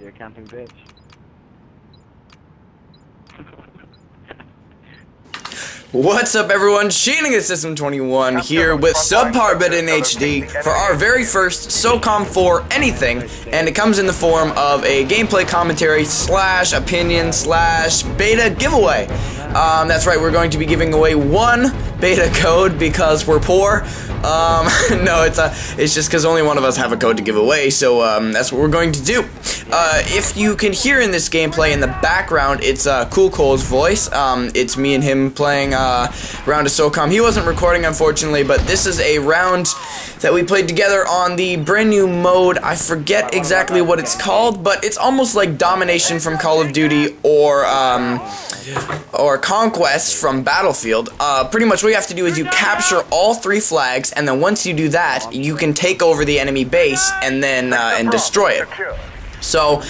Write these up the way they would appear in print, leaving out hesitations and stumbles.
you're a camping bitch. What's up, everyone? Cheating at System 21 here with Subpar Bit in HD for our very first Socom 4 Anything, and it comes in the form of a gameplay commentary slash opinion slash beta giveaway. That's right, we're going to be giving away one beta code because we're poor. No, it's just because only one of us have a code to give away, so that's what we're going to do. If you can hear in this gameplay in the background, it's Cool Cole's voice. It's me and him playing a round of Socom. He wasn't recording, unfortunately, but this is a round that we played together on the brand new mode. I forget exactly what it's called, but it's almost like Domination from Call of Duty or Conquest from Battlefield. Pretty much what you have to do is you capture all 3 flags, and then once you do that, you can take over the enemy base and then and destroy it. So,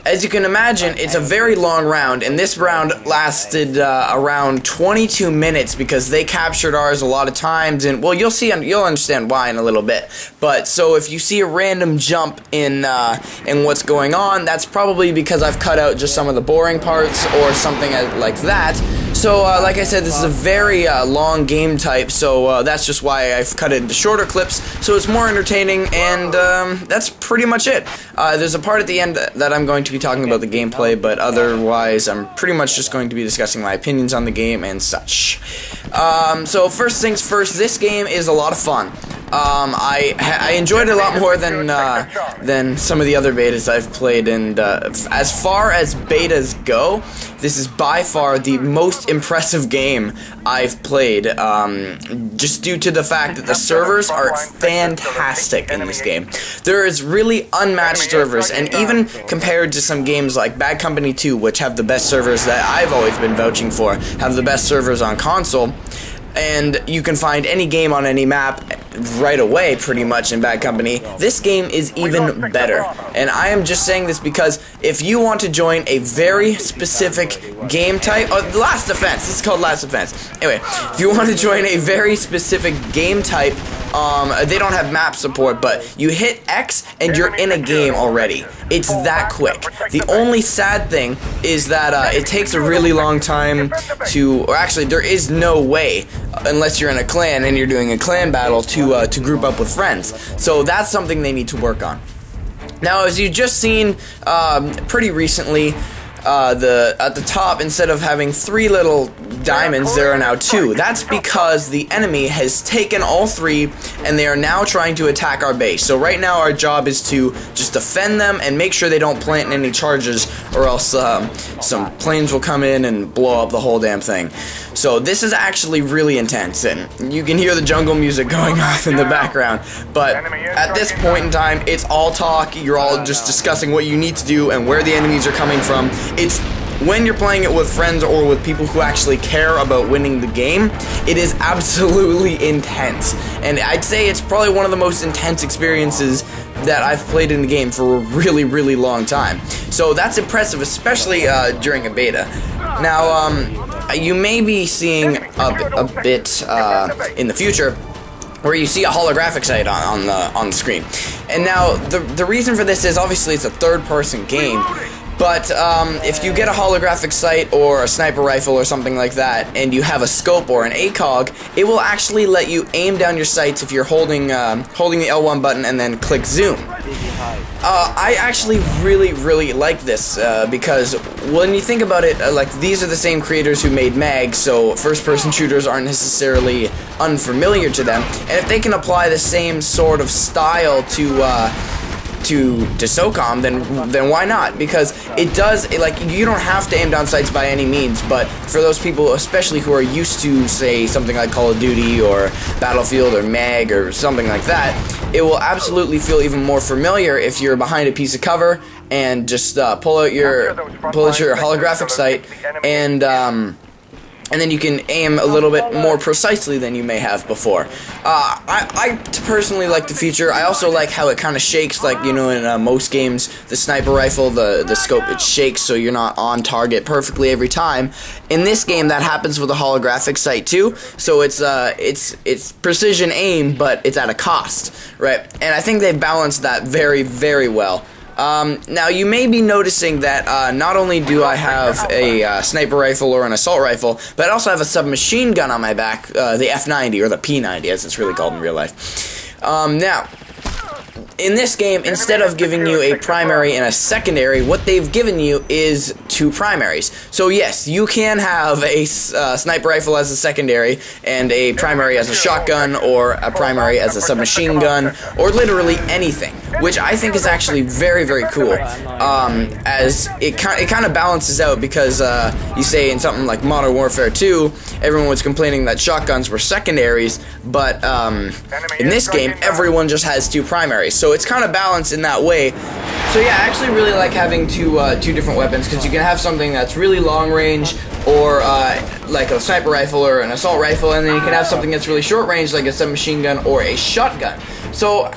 as you can imagine, it's a very long round, and this round lasted around 22 minutes because they captured ours a lot of times, and, well, you'll understand why in a little bit. But, so if you see a random jump in what's going on, that's probably because I've cut out just some of the boring parts or something like that. So, like I said, this is a very long game type, so that's just why I've cut it into shorter clips, so it's more entertaining, and that's pretty much it. There's a part at the end that I'm going to be talking about the gameplay, but otherwise I'm pretty much just going to be discussing my opinions on the game and such. So first things first, this game is a lot of fun. I enjoyed it a lot more than some of the other betas I've played, and as far as betas go, this is by far the most impressive game I've played, just due to the fact that the servers are fantastic in this game. There is really unmatched servers, and even compared to some games like Bad Company 2, which have the best servers that I've always been vouching for, have the best servers on console, and you can find any game on any map right away, pretty much, in Bad Company. This game is even better. And I am just saying this because if you want to join a very specific game type, Last Defense, this is called Last Defense. Anyway, if you want to join a very specific game type, they don't have map support, but you hit X and you're in a game already. It's that quick. The only sad thing is that it takes a really long time to, or actually there is no way, unless you're in a clan and you're doing a clan battle, to group up with friends. So that's something they need to work on. Now, as you've just seen pretty recently, at the top, instead of having 3 little diamonds, there are now 2. That's because the enemy has taken all 3, and they are now trying to attack our base. So right now our job is to just defend them and make sure they don't plant any charges, or else some planes will come in and blow up the whole damn thing. So this is actually really intense, and you can hear the jungle music going off in the background. But at this point in time, it's all talk. You're all just discussing what you need to do and where the enemies are coming from. It's when you're playing it with friends or with people who actually care about winning the game, it is absolutely intense. And I'd say it's probably one of the most intense experiences that I've played in the game for a really, really long time. So that's impressive, especially during a beta. Now, you may be seeing a bit in the future where you see a holographic sight on the screen. And now, the reason for this is, obviously, it's a third-person game. But if you get a holographic sight or a sniper rifle or something like that, and you have a scope or an ACOG, it will actually let you aim down your sights if you're holding the L1 button and then click zoom. I actually really like this because when you think about it, like, these are the same creators who made MAG, so first-person shooters aren't necessarily unfamiliar to them. And if they can apply the same sort of style to Socom, then why not? Because it does, like, you don't have to aim down sights by any means, but for those people, especially who are used to, say, something like Call of Duty or Battlefield or MAG or something like that, it will absolutely feel even more familiar if you're behind a piece of cover and just pull out your holographic sight and then you can aim a little bit more precisely than you may have before. I personally like the feature. I also like how it kind of shakes, like, you know, in most games, the sniper rifle, the scope, it shakes so you're not on target perfectly every time. In this game, that happens with a holographic sight too, so it's precision aim, but it's at a cost, right? And I think they balanced that very, very well. Now you may be noticing that not only do I have a sniper rifle or an assault rifle, but I also have a submachine gun on my back, the F90 or the P90 as it's really called in real life. Now, in this game, instead of giving you a primary and a secondary, what they've given you is 2 primaries. So yes, you can have a sniper rifle as a secondary and a primary as a shotgun or a primary as a submachine gun or literally anything, which I think is actually very, very cool, as it kind of balances out because you say in something like Modern Warfare 2, everyone was complaining that shotguns were secondaries, but in this game, everyone just has 2 primaries. So it's kind of balanced in that way. So yeah, I actually really like having two different weapons because you can have something that's really long range, or like a sniper rifle or an assault rifle, and then you can have something that's really short range like a submachine gun or a shotgun. So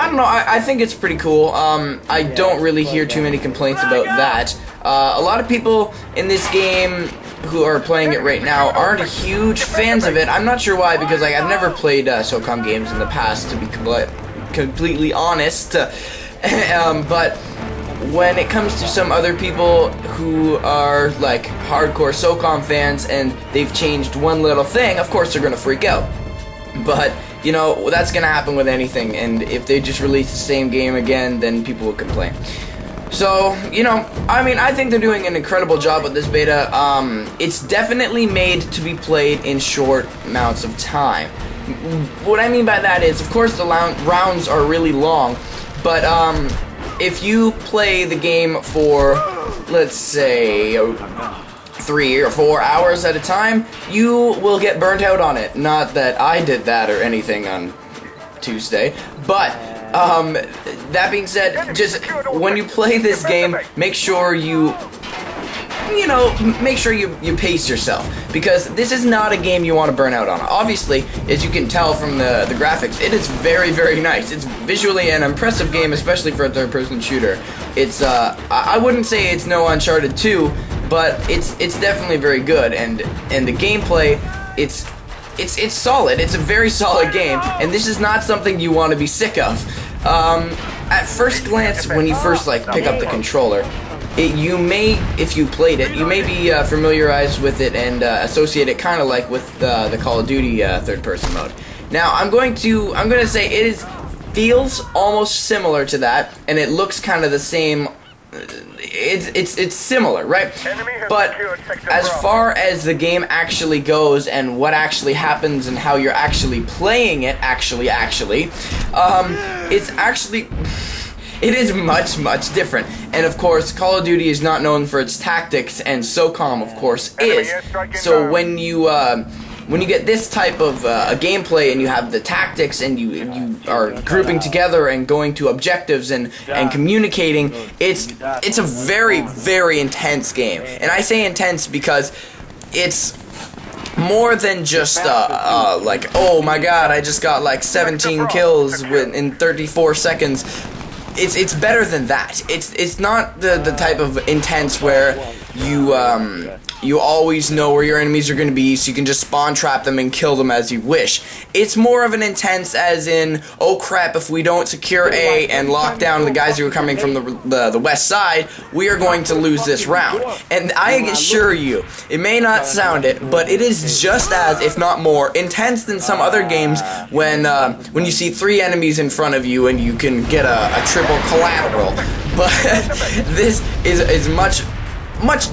I don't know, I think it's pretty cool. I don't really hear too many complaints about that. A lot of people in this game who are playing it right now aren't huge fans of it. I'm not sure why, because like I've never played Socom games in the past, to be completely honest. But when it comes to some other people who are like hardcore Socom fans and they've changed one little thing, of course they're gonna freak out. But you know, that's gonna happen with anything, and if they just release the same game again, then people will complain. So, you know, I mean, I think they're doing an incredible job with this beta. It's definitely made to be played in short amounts of time. What I mean by that is, of course, the rounds are really long, but if you play the game for, let's say, 3 or 4 hours at a time, you will get burnt out on it. Not that I did that or anything on Tuesday, but that being said, just when you play this game, make sure you pace yourself, because this is not a game you want to burn out on. Obviously, as you can tell from the graphics, it is very, very nice. It's visually an impressive game, especially for a third-person shooter. It's I wouldn't say it's no Uncharted 2, but it's definitely very good, and the gameplay, it's solid. It's a very solid game, and this is not something you want to be sick of. At first glance, when you first like pick up the controller, you may, if you played it, you may be familiarized with it and associate it kind of like with the Call of Duty third-person mode. Now, I'm going to say it feels almost similar to that, and it looks kind of the same. It's similar, right? But as far as the game actually goes and what actually happens and how you're actually playing it, it is much, much different. And of course, Call of Duty is not known for its tactics, and Socom, of course, is. So when you get this type of gameplay and you have the tactics and you are grouping together and going to objectives and communicating, it's a very, very intense game. And I say intense because it's more than just like, oh my god, I just got like 17 kills in 34 seconds. It's better than that. It's not the type of intense where you always know where your enemies are going to be, so you can just spawn trap them and kill them as you wish. It's more of an intense as in, oh crap, if we don't secure A and lock down the guys who are coming from the west side, we are going to lose this round. And I assure you, it may not sound it, but it is just as, if not more, intense than some other games when you see 3 enemies in front of you and you can get a triple collateral. But this is much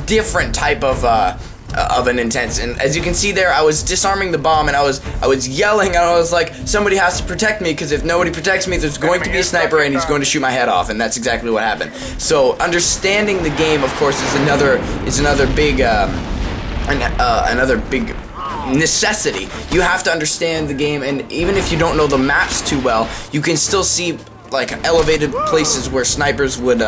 different type of an intense, and as you can see there, I was disarming the bomb and I was yelling and I was like, somebody has to protect me, because if nobody protects me, there's going to be a sniper and he's going to shoot my head off, and that's exactly what happened. So understanding the game, of course, is another big necessity. You have to understand the game, and even if you don't know the maps too well, you can still see like elevated places where snipers would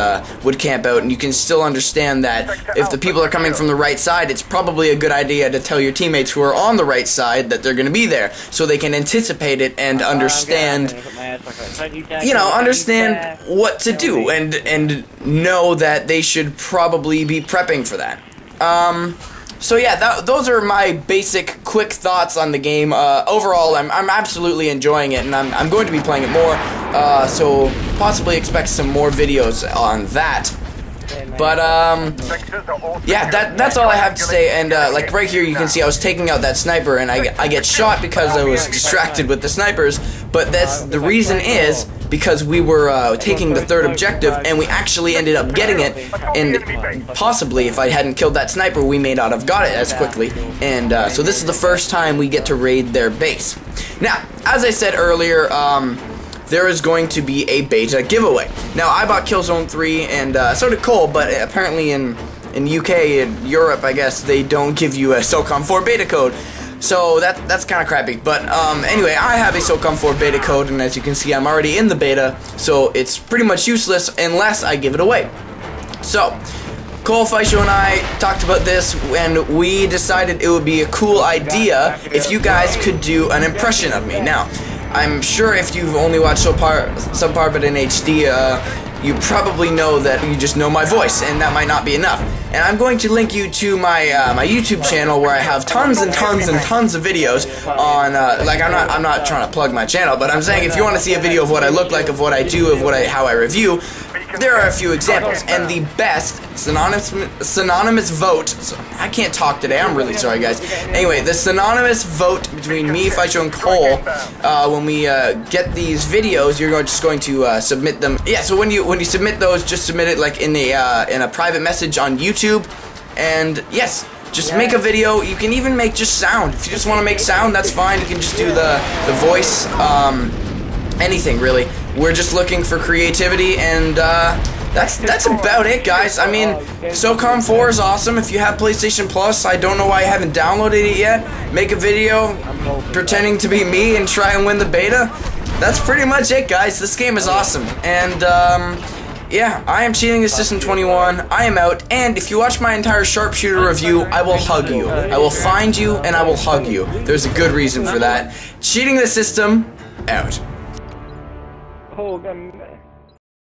camp out, and you can still understand that if the people are coming from the right side, it's probably a good idea to tell your teammates who are on the right side that they're going to be there, so they can anticipate it and understand, understand what to do, and know that they should probably be prepping for that. So yeah, those are my basic, quick thoughts on the game. Overall, I'm absolutely enjoying it, and I'm going to be playing it more. so possibly expect some more videos on that. But yeah, that's all I have to say. And like right here, you can see I was taking out that sniper, and I get shot because I was distracted with the snipers. But the reason is because we were taking the third objective, and we actually ended up getting it. And possibly, if I hadn't killed that sniper, we may not have got it as quickly. And so this is the first time we get to raid their base. Now, as I said earlier, there is going to be a beta giveaway. Now, I bought Killzone 3, and so did Cole, but apparently in UK and Europe, I guess, they don't give you a Socom 4 beta code. So that's kind of crappy. But anyway, I have a Socom 4 beta code, and as you can see, I'm already in the beta, so it's pretty much useless unless I give it away. So, Cole, Faisho, and I talked about this, and we decided it would be a cool idea if you guys could do an impression of me. Now, I'm sure if you've only watched Subpar but in HD, you probably know that you just know my voice, and that might not be enough. And I'm going to link you to my my YouTube channel, where I have tons and tons and tons of videos on. Like I'm not trying to plug my channel, but I'm saying if you want to see a video of what I look like, of what I do, of how I review, there are a few examples. And the best synonymous vote. So, I can't talk today. I'm really sorry, guys. Anyway, the synonymous vote between me, Faisho, and Cole. When we get these videos, you're just going to submit them. Yeah. So when you submit those, just submit it like in a private message on YouTube. And yes, just make a video. You can even make just sound. If you just want to make sound, that's fine. You can just do the voice, anything really. We're just looking for creativity, and that's about it, guys. I mean, Socom 4 is awesome. If you have PlayStation Plus, I don't know why you haven't downloaded it yet. Make a video pretending to be me and try and win the beta. That's pretty much it, guys. This game is awesome. And yeah, I am Cheating the System 21. I am out, and if you watch my entire Sharpshooter review, I will hug you. I will find you, and I will hug you. There's a good reason for that. Cheating the System, out.